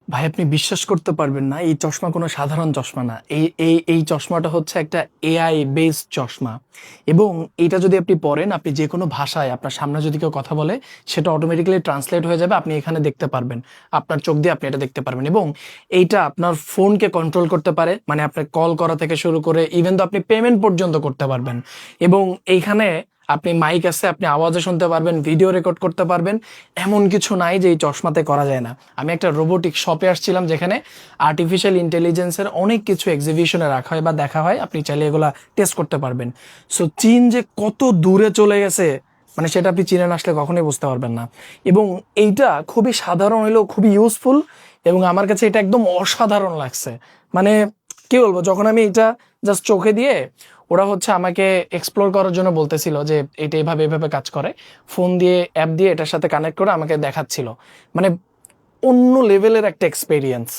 ভাই আপনি বিশ্বাস করতে পারবেন না, এই চশমা কোনো সাধারণ চশমা না। এই চশমাটা হচ্ছে একটা এআই বেসড চশমা। এবং এটা যদি আপনি পড়েন, আপনি যে কোনো ভাষায় আপনার সামনে যদি কেউ কথা বলে, সেটা অটোমেটিক্যালি ট্রান্সলেট হয়ে যাবে। আপনি এখানে দেখতে পারবেন, আপনার চোখ দিয়ে আপনি এটা দেখতে পারবেন। এবং এইটা আপনার ফোনকে কন্ট্রোল করতে পারে, মানে আপনার কল করা থেকে শুরু করে ইভেন তো আপনি পেমেন্ট পর্যন্ত করতে পারবেন। এবং এইখানে আপনি মাইক আছে, আপনি আওয়াজে শুনতে পারবেন, ভিডিও রেকর্ড করতে পারবেন। এমন কিছু নাই যে এই চশমাতে করা যায় না। আমি একটা রোবোটিক শপে আসছিলাম, যেখানে আর্টিফিশিয়াল ইন্টেলিজেন্সের অনেক কিছু এক্সিবিশনে রাখা হয় বা দেখা হয়, আপনি চাইলে এগুলা টেস্ট করতে পারবেন। সো চীন যে কত দূরে চলে গেছে, মানে সেটা আপনি চীনে না আসলে কখনোই বুঝতে পারবেন না। এবং এইটা খুবই সাধারণ হলেও খুবই ইউজফুল। এবং আমার কাছে এটা একদম অসাধারণ লাগছে। মানে কি বলবো, যখন আমি এটা জাস্ট চোখে দিয়ে, ওরা হচ্ছে আমাকে এক্সপ্লোর করার জন্য বলতেছিল যে এটা এভাবে এভাবে কাজ করে, ফোন দিয়ে অ্যাপ দিয়ে এটার সাথে কানেক্ট করে আমাকে দেখাচ্ছিল। মানে অন্য লেভেলের একটা এক্সপেরিয়েন্স।